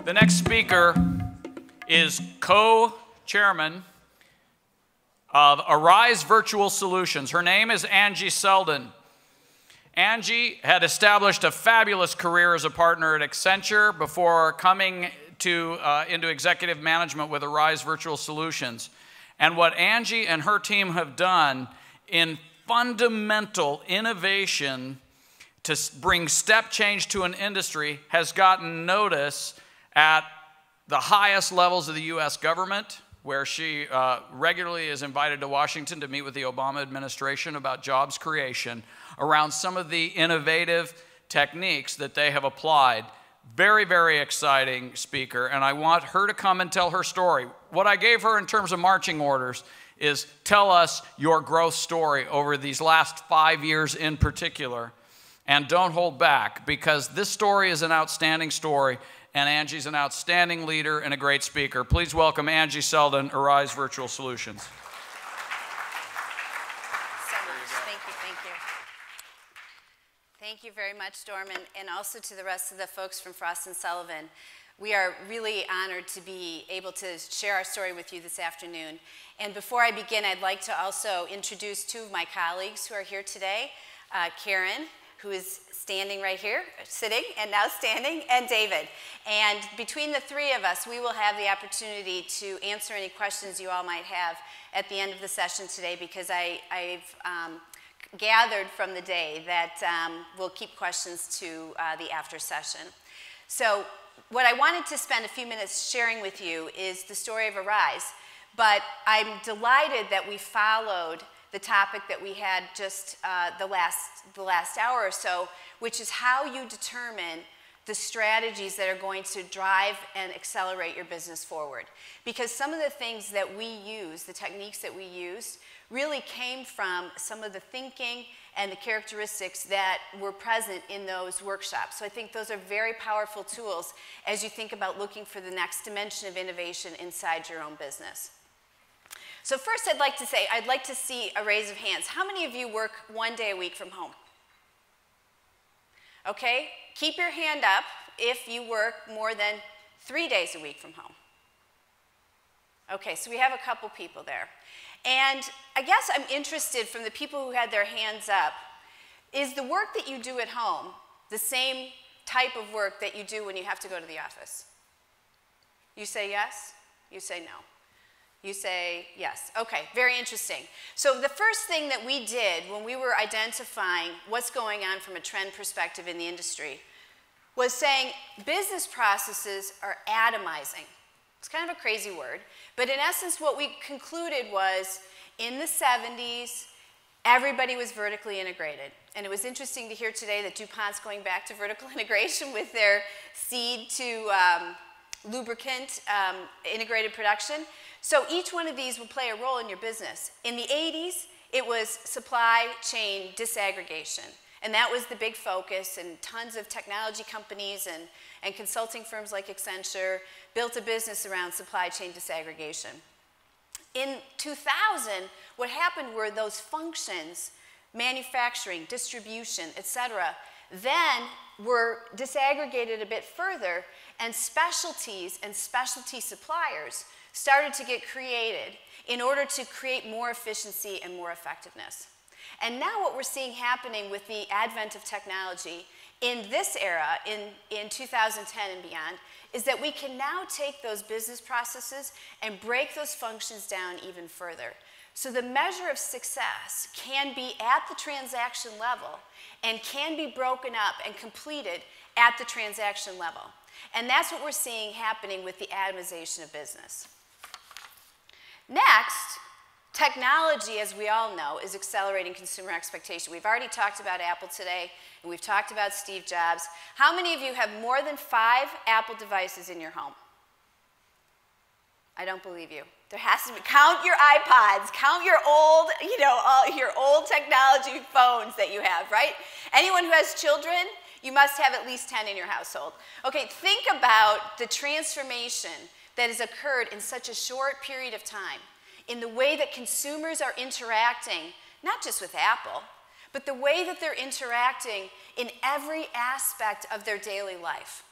The next speaker is co-chairman of Arise Virtual Solutions. Her name is Angie Selden. Angie had established a fabulous career as a partner at Accenture before coming into executive management with Arise Virtual Solutions. And what Angie and her team have done in fundamental innovation to bring step change to an industry has gotten notice at the highest levels of the US government, where she regularly is invited to Washington to meet with the Obama administration about jobs creation around some of the innovative techniques that they have applied. Very, very exciting speaker, and I want her to come and tell her story. What I gave her in terms of marching orders is tell us your growth story over these last 5 years in particular, and don't hold back, because this story is an outstanding story, and Angie's an outstanding leader and a great speaker. Please welcome Angie Selden, Arise Virtual Solutions. So much. Thank you, thank you. Thank you very much, Dorm, and also to the rest of the folks from Frost & Sullivan. We are really honored to be able to share our story with you this afternoon. And before I begin, I'd like to also introduce two of my colleagues who are here today, Karen, who is standing right here, sitting, and now standing, and David. And between the three of us, we will have the opportunity to answer any questions you all might have at the end of the session today, because I've gathered from the day that we'll keep questions to the after session. So what I wanted to spend a few minutes sharing with you is the story of Arise, but I'm delighted that we followed the topic that we had just the last hour or so, which is how you determine the strategies that are going to drive and accelerate your business forward. Because some of the things that we use, the techniques that we used, really came from some of the thinking and the characteristics that were present in those workshops. So I think those are very powerful tools as you think about looking for the next dimension of innovation inside your own business. So first I'd like to say, I'd like to see a raise of hands. How many of you work 1 day a week from home? Okay, keep your hand up if you work more than 3 days a week from home. Okay, so we have a couple people there. And I guess I'm interested from the people who had their hands up, is the work that you do at home the same type of work that you do when you have to go to the office? You say yes, you say no. You say yes. Okay, very interesting. So the first thing that we did when we were identifying what's going on from a trend perspective in the industry was saying business processes are atomizing. It's kind of a crazy word, but in essence what we concluded was in the 70s, everybody was vertically integrated. And it was interesting to hear today that DuPont's going back to vertical integration with their seed to lubricant integrated production. So each one of these will play a role in your business. In the 80s, it was supply chain disaggregation. And that was the big focus, and tons of technology companies and consulting firms like Accenture built a business around supply chain disaggregation. In 2000, what happened were those functions, manufacturing, distribution, etc., then were disaggregated a bit further, and specialties and specialty suppliers started to get created in order to create more efficiency and more effectiveness. And now what we're seeing happening with the advent of technology in this era, in 2010 and beyond, is that we can now take those business processes and break those functions down even further. So the measure of success can be at the transaction level and can be broken up and completed at the transaction level. And that's what we're seeing happening with the atomization of business. Next, technology, as we all know, is accelerating consumer expectation. We've already talked about Apple today, and we've talked about Steve Jobs. How many of you have more than 5 Apple devices in your home? I don't believe you. There has to be, count your iPods, count your old, your old technology phones that you have, right? Anyone who has children, you must have at least 10 in your household. Okay, think about the transformation that has occurred in such a short period of time in the way that consumers are interacting, not just with Apple, but the way that they're interacting in every aspect of their daily life.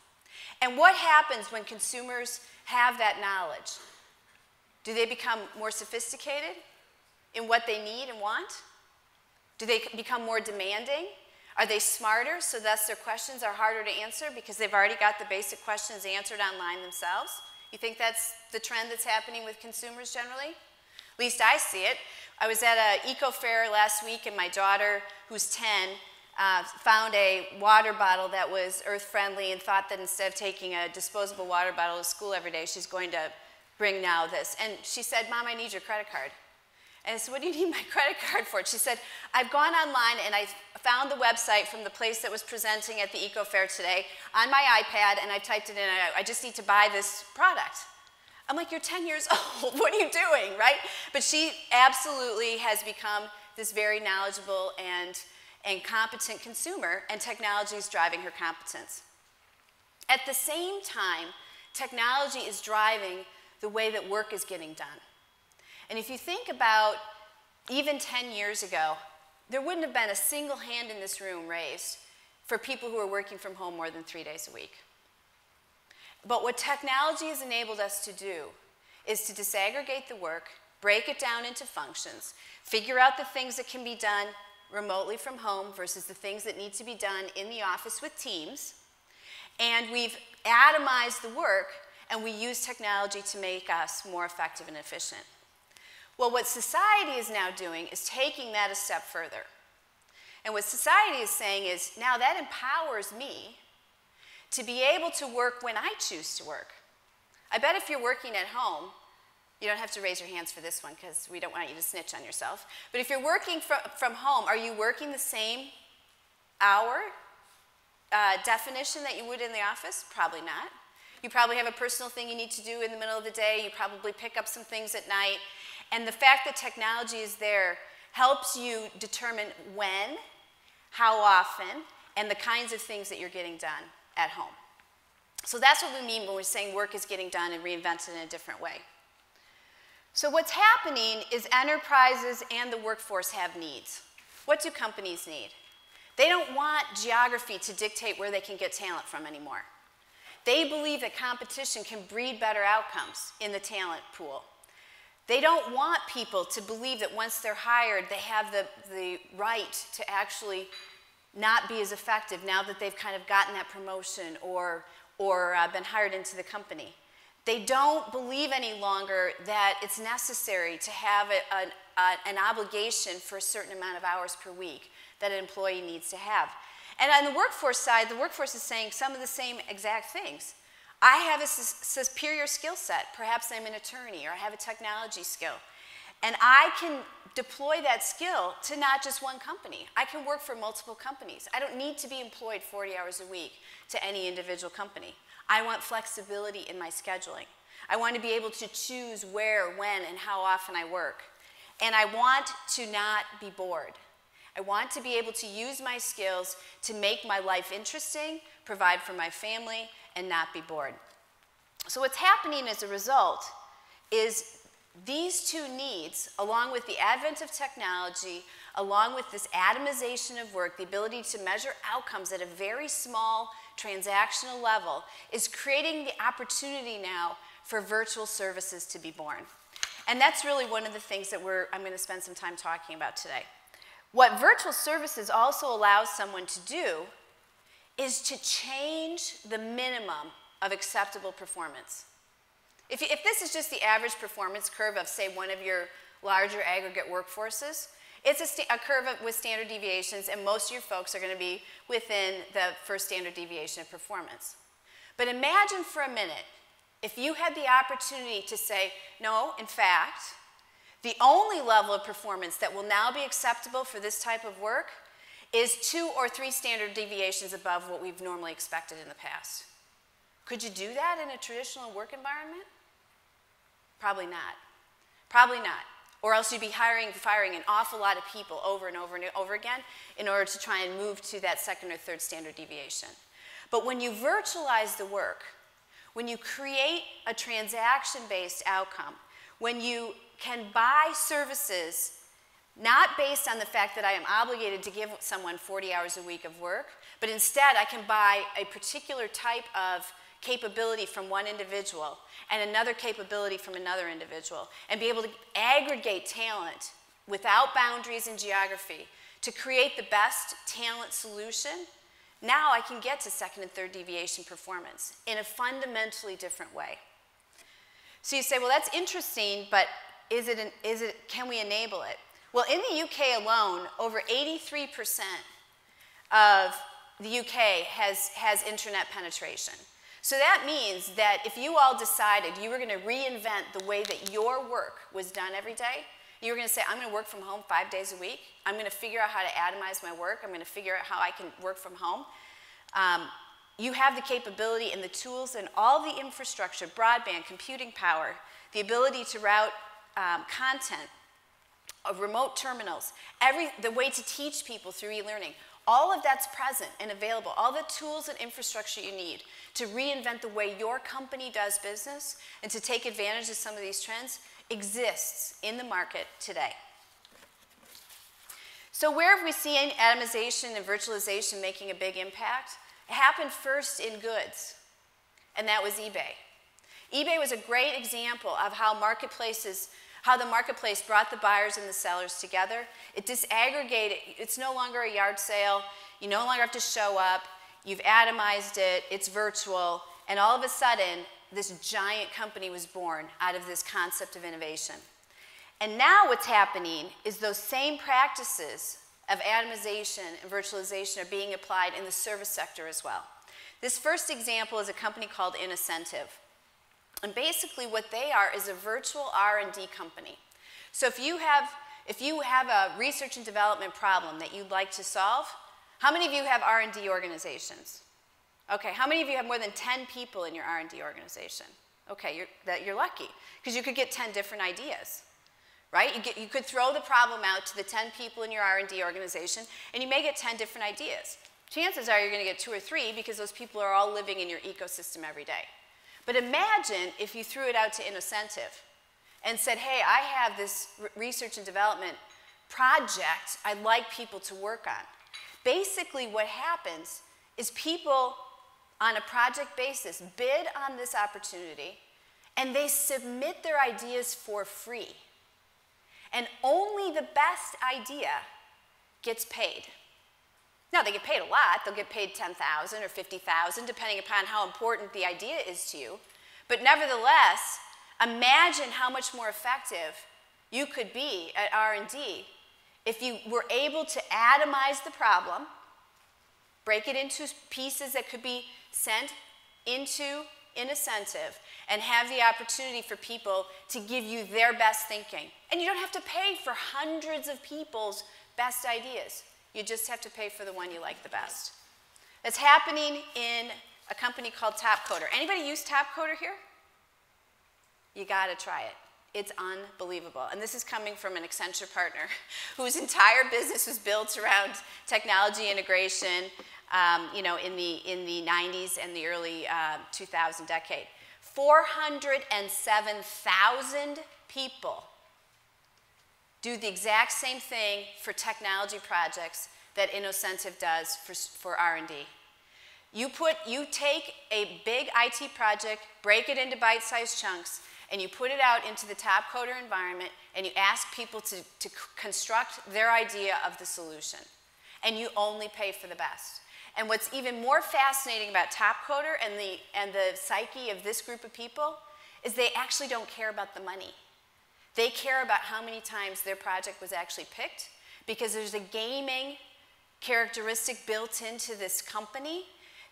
And what happens when consumers have that knowledge? Do they become more sophisticated in what they need and want? Do they become more demanding? Are they smarter, so thus their questions are harder to answer because they've already got the basic questions answered online themselves? You think that's the trend that's happening with consumers generally? At least I see it. I was at an eco fair last week, and my daughter, who's 10, found a water bottle that was earth-friendly and thought that instead of taking a disposable water bottle to school every day, she's going to bring now this. And she said, "Mom, I need your credit card." And I said, "What do you need my credit card for?" She said, "I've gone online and I found the website from the place that was presenting at the eco fair today on my iPad, and I typed it in, and I just need to buy this product." I'm like, "You're 10 years old, what are you doing," right? But she absolutely has become this very knowledgeable and competent consumer, and technology is driving her competence. At the same time, technology is driving the way that work is getting done. And if you think about even 10 years ago, there wouldn't have been a single hand in this room raised for people who are working from home more than 3 days a week. But what technology has enabled us to do is to disaggregate the work, break it down into functions, figure out the things that can be done remotely from home versus the things that need to be done in the office with teams. And we've atomized the work, and we use technology to make us more effective and efficient. Well, what society is now doing is taking that a step further. And what society is saying is, now that empowers me to be able to work when I choose to work. I bet if you're working at home, you don't have to raise your hands for this one because we don't want you to snitch on yourself. But if you're working from home, are you working the same hour definition that you would in the office? Probably not. You probably have a personal thing you need to do in the middle of the day. You probably pick up some things at night. And the fact that technology is there helps you determine when, how often, and the kinds of things that you're getting done at home. So that's what we mean when we're saying work is getting done and reinvented in a different way. So what's happening is enterprises and the workforce have needs. What do companies need? They don't want geography to dictate where they can get talent from anymore. They believe that competition can breed better outcomes in the talent pool. They don't want people to believe that once they're hired, they have the right to actually not be as effective now that they've kind of gotten that promotion or been hired into the company. They don't believe any longer that it's necessary to have an obligation for a certain amount of hours per week that an employee needs to have. And on the workforce side, the workforce is saying some of the same exact things. I have a superior skill set. Perhaps I'm an attorney or I have a technology skill. And I can deploy that skill to not just one company. I can work for multiple companies. I don't need to be employed 40 hours a week to any individual company. I want flexibility in my scheduling. I want to be able to choose where, when, and how often I work. And I want to not be bored. I want to be able to use my skills to make my life interesting, provide for my family, and not be bored. So what's happening as a result is these two needs, along with the advent of technology, along with this atomization of work, the ability to measure outcomes at a very small transactional level, is creating the opportunity now for virtual services to be born. And that's really one of the things that I'm going to spend some time talking about today. What virtual services also allows someone to do is to change the minimum of acceptable performance. If this is just the average performance curve of, say, one of your larger aggregate workforces, it's a curve with standard deviations, and most of your folks are going to be within the first standard deviation of performance. But imagine for a minute if you had the opportunity to say, no, in fact, the only level of performance that will now be acceptable for this type of work is 2 or 3 standard deviations above what we've normally expected in the past. Could you do that in a traditional work environment? Probably not. Probably not. Or else you'd be firing an awful lot of people over and over and over again in order to try and move to that 2nd or 3rd standard deviation. But when you virtualize the work, when you create a transaction-based outcome, when you can buy services not based on the fact that I am obligated to give someone 40 hours a week of work, but instead I can buy a particular type of capability from one individual and another capability from another individual, and be able to aggregate talent without boundaries and geography to create the best talent solution, now I can get to second and third deviation performance in a fundamentally different way. So you say, well, that's interesting, but can we enable it? Well, in the UK alone, over 83% of the UK has internet penetration. So that means that if you all decided you were going to reinvent the way that your work was done every day, you were going to say, I'm going to work from home 5 days a week. I'm going to figure out how to atomize my work. I'm going to figure out how I can work from home. You have the capability and the tools and all the infrastructure, broadband, computing power, the ability to route content, of remote terminals, the way to teach people through e-learning. All of that's present and available. All the tools and infrastructure you need to reinvent the way your company does business and to take advantage of some of these trends exists in the market today. So where have we seen atomization and virtualization making a big impact? It happened first in goods, and that was eBay. eBay was a great example of how the marketplace brought the buyers and the sellers together. It disaggregated. It's no longer a yard sale. You no longer have to show up. You've atomized it. It's virtual. And all of a sudden, this giant company was born out of this concept of innovation. And now what's happening is those same practices of atomization and virtualization are being applied in the service sector as well. This first example is a company called Incentive. And basically what they are is a virtual R&D company. So if you have a research and development problem that you'd like to solve, how many of you have R&D organizations? Okay, how many of you have more than 10 people in your R&D organization? Okay, you're lucky, because you could get 10 different ideas, right? You could throw the problem out to the 10 people in your R&D organization, and you may get 10 different ideas. Chances are you're going to get 2 or 3 because those people are all living in your ecosystem every day. But imagine if you threw it out to Incentive and said, hey, I have this research and development project I'd like people to work on. Basically what happens is people on a project basis bid on this opportunity and they submit their ideas for free. And only the best idea gets paid. Now, they get paid a lot. They'll get paid $10,000 or $50,000, depending upon how important the idea is to you. But nevertheless, imagine how much more effective you could be at R&D if you were able to atomize the problem, break it into pieces that could be sent into Incentive, and have the opportunity for people to give you their best thinking. And you don't have to pay for hundreds of people's best ideas. You just have to pay for the one you like the best. It's happening in a company called TopCoder. Anybody use TopCoder here? You got to try it. It's unbelievable. And this is coming from an Accenture partner whose entire business was built around technology integration, in the 90s and the early 2000 decade. 407,000 people do the exact same thing for technology projects that Incentive does for R&D. You take a big IT project, break it into bite-sized chunks, and you put it out into the TopCoder environment, and you ask people to construct their idea of the solution. And you only pay for the best. And what's even more fascinating about TopCoder and the psyche of this group of people is they actually don't care about the money. They care about how many times their project was actually picked, because there's a gaming characteristic built into this company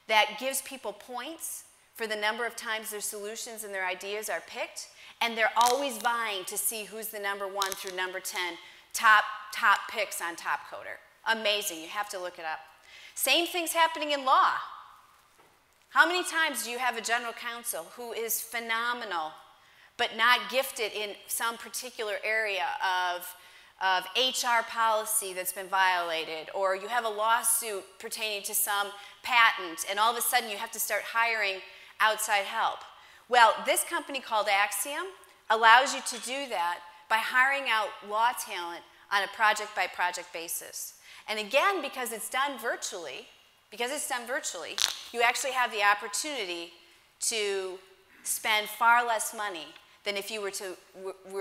that gives people points for the number of times their solutions and their ideas are picked, and they're always vying to see who's the number 1 through number 10 top picks on TopCoder. Amazing, you have to look it up. Same thing's happening in law. How many times do you have a general counsel who is phenomenal but not gifted in some particular area of HR policy that's been violated, or you have a lawsuit pertaining to some patent, and all of a sudden you have to start hiring outside help? Well, this company called Axiom allows you to do that by hiring out law talent on a project-by-project basis. And again, because it's done virtually, you actually have the opportunity to spend far less money than if you were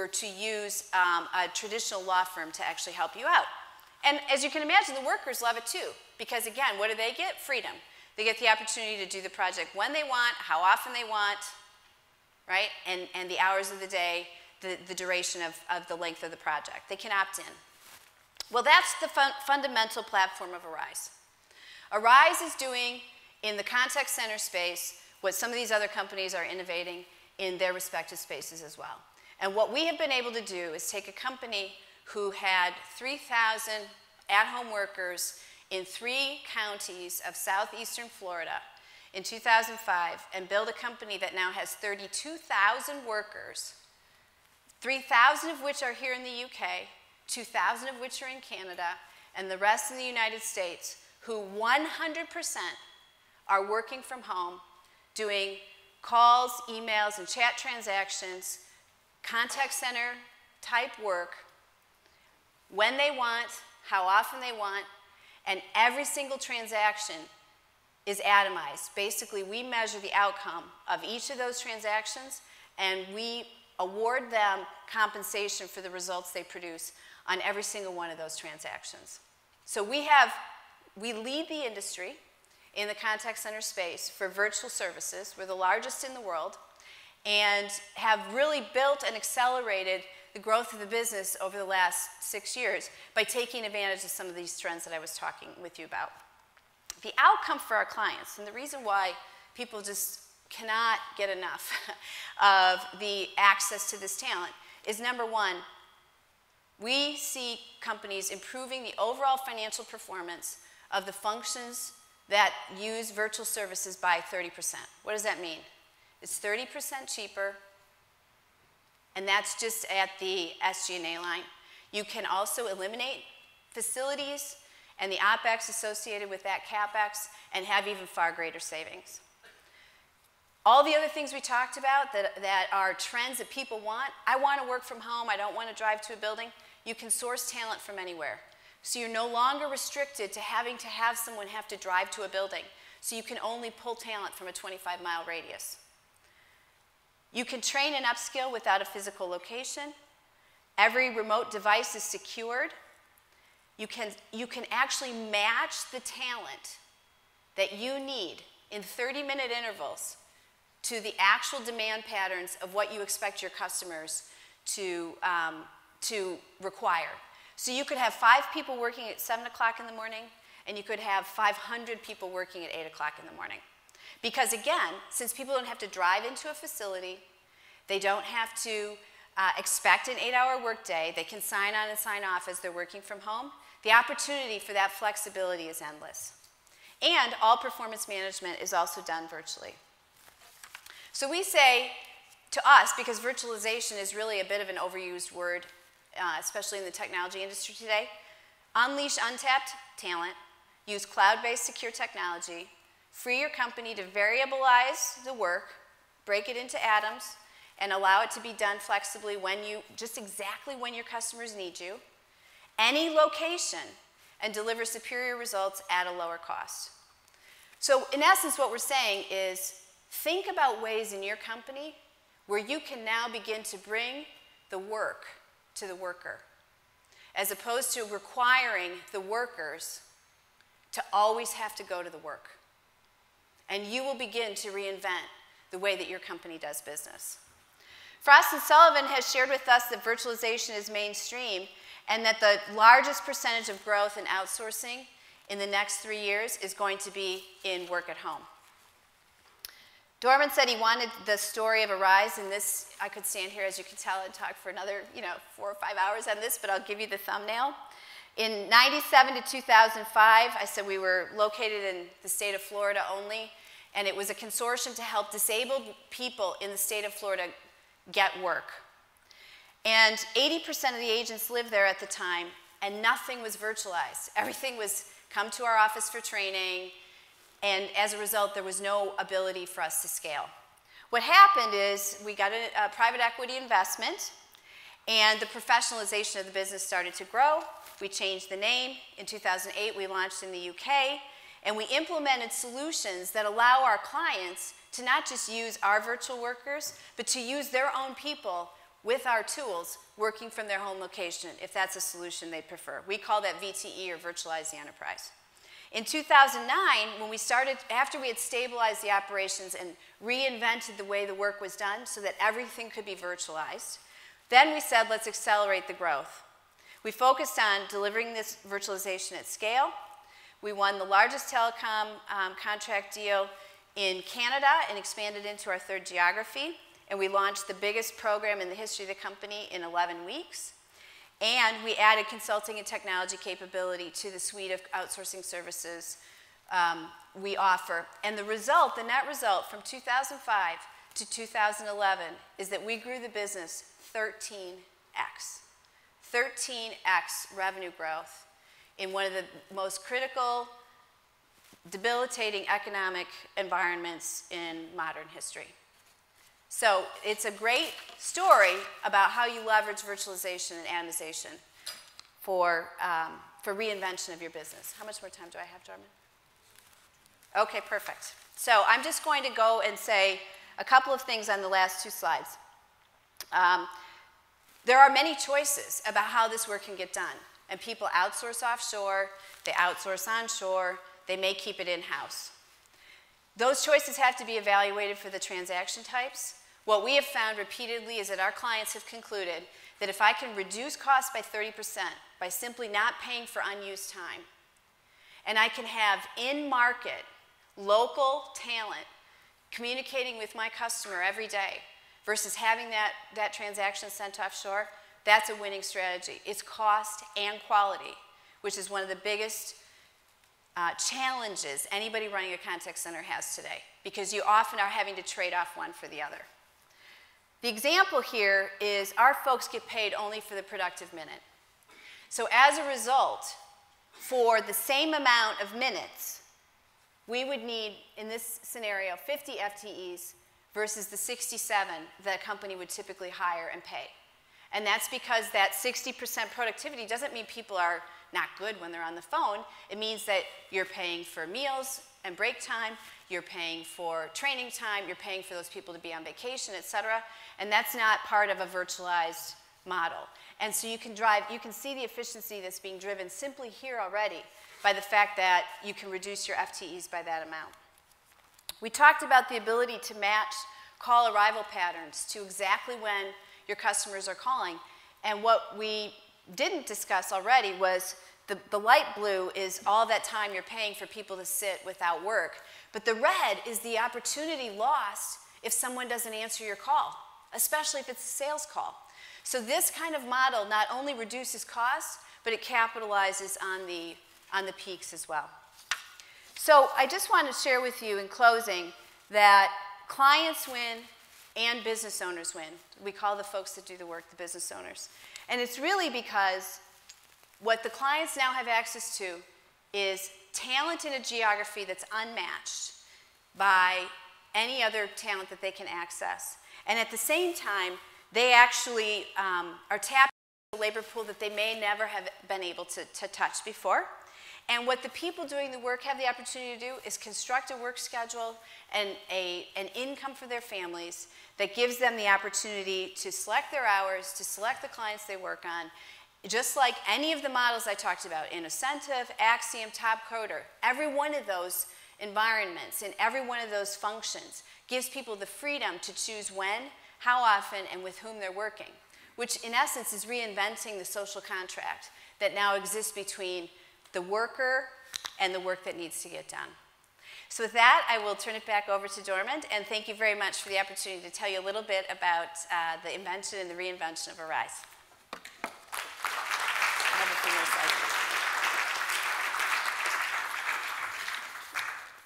to use a traditional law firm to actually help you out. And as you can imagine, the workers love it too, because again, what do they get? Freedom. They get the opportunity to do the project when they want, how often they want, right? And the hours of the day, the duration of the length of the project. They can opt in. Well, that's the fundamental platform of Arise. Arise is doing in the contact center space what some of these other companies are innovating in their respective spaces as well. And what we have been able to do is take a company who had 3,000 at-home workers in 3 counties of southeastern Florida in 2005 and build a company that now has 32,000 workers, 3,000 of which are here in the UK, 2,000 of which are in Canada, and the rest in the United States, who 100% are working from home, doing calls, emails, and chat transactions, contact center type work, when they want, how often they want, and every single transaction is atomized. Basically, we measure the outcome of each of those transactions, and we award them compensation for the results they produce on every single one of those transactions. So we lead the industry in the contact center space for virtual services. We're the largest in the world and have really built and accelerated the growth of the business over the last 6 years by taking advantage of some of these trends that I was talking with you about. The outcome for our clients, and the reason why people just cannot get enough of the access to this talent, is number one, we see companies improving the overall financial performance of the functions that use virtual services by 30%. What does that mean? It's 30% cheaper, and that's just at the SG&A line. You can also eliminate facilities and the OpEx associated with that CapEx and have even far greater savings. All the other things we talked about that are trends that people want, I want to work from home, I don't want to drive to a building, you can source talent from anywhere. So you're no longer restricted to having to have someone have to drive to a building. So you can only pull talent from a 25-mile radius. You can train and upskill without a physical location. Every remote device is secured. You can actually match the talent that you need in 30-minute intervals to the actual demand patterns of what you expect your customers to require. So you could have 5 people working at 7 o'clock in the morning, and you could have 500 people working at 8 o'clock in the morning. Because again, since people don't have to drive into a facility, they don't have to expect an 8-hour workday, they can sign on and sign off as they're working from home, the opportunity for that flexibility is endless. And all performance management is also done virtually. So we say to us, because virtualization is really a bit of an overused word, especially in the technology industry today, unleash untapped talent, use cloud-based secure technology, free your company to variabilize the work, break it into atoms, and allow it to be done flexibly just exactly when your customers need you, any location, and deliver superior results at a lower cost. So in essence, what we're saying is, think about ways in your company where you can now begin to bring the work to the worker, as opposed to requiring the workers to always have to go to the work. And you will begin to reinvent the way that your company does business. Frost & Sullivan has shared with us that virtualization is mainstream and that the largest percentage of growth in outsourcing in the next 3 years is going to be in work at home. Dorman said he wanted the story of Arise, and this, I could stand here, as you can tell, and talk for another 4 or 5 hours on this, but I'll give you the thumbnail. In 97 to 2005, I said we were located in the state of Florida only, and it was a consortium to help disabled people in the state of Florida get work. And 80% of the agents lived there at the time, and nothing was virtualized. Everything was come to our office for training, and as a result, there was no ability for us to scale. What happened is we got a private equity investment, and the professionalization of the business started to grow. We changed the name. In 2008, we launched in the UK, And we implemented solutions that allow our clients to not just use our virtual workers, but to use their own people with our tools working from their home location, if that's a solution they prefer. We call that VTE, or Virtualize the Enterprise. In 2009, when we started, after we had stabilized the operations and reinvented the way the work was done so that everything could be virtualized, then we said, let's accelerate the growth. We focused on delivering this virtualization at scale. We won the largest telecom contract deal in Canada and expanded into our third geography. And we launched the biggest program in the history of the company in 11 weeks. And we added consulting and technology capability to the suite of outsourcing services we offer. And the result, the net result from 2005 to 2011 is that we grew the business 13x. 13x revenue growth in one of the most critical, debilitating economic environments in modern history. So it's a great story about how you leverage virtualization and atomization for reinvention of your business. How much more time do I have, Dorman? Okay, perfect. So I'm just going to go and say a couple of things on the last two slides. There are many choices about how this work can get done. And people outsource offshore, they outsource onshore, they may keep it in-house. Those choices have to be evaluated for the transaction types. What we have found repeatedly is that our clients have concluded that if I can reduce costs by 30% by simply not paying for unused time, and I can have in-market, local talent communicating with my customer every day versus having that transaction sent offshore, that's a winning strategy. It's cost and quality, which is one of the biggest challenges anybody running a contact center has today, because you often are having to trade off one for the other. The example here is our folks get paid only for the productive minute. So as a result, for the same amount of minutes, we would need, in this scenario, 50 FTEs versus the 67 that a company would typically hire and pay. And that's because that 60% productivity doesn't mean people are not good when they're on the phone. It means that you're paying for meals and break time, you're paying for training time, you're paying for those people to be on vacation, et cetera. And that's not part of a virtualized model. And so you can see the efficiency that's being driven simply here already by the fact that you can reduce your FTEs by that amount. We talked about the ability to match call arrival patterns to exactly when your customers are calling. And what we didn't discuss already was the light blue is all that time you're paying for people to sit without work. But the red is the opportunity lost if someone doesn't answer your call, especially if it's a sales call. So this kind of model not only reduces costs, but it capitalizes on the peaks as well. So I just want to share with you in closing that clients win and business owners win. We call the folks that do the work the business owners. And it's really because what the clients now have access to is talent in a geography that's unmatched by any other talent that they can access. And at the same time, they actually are tapping the labor pool that they may never have been able to touch before. And what the people doing the work have the opportunity to do is construct a work schedule and an income for their families that gives them the opportunity to select their hours, to select the clients they work on. Just like any of the models I talked about, Incentive, Axiom, TopCoder, every one of those environments and every one of those functions gives people the freedom to choose when, how often, and with whom they're working, which in essence is reinventing the social contract that now exists between the worker and the work that needs to get done. So with that, I will turn it back over to Dormant, and thank you very much for the opportunity to tell you a little bit about the invention and the reinvention of Arise. I have a few more slides.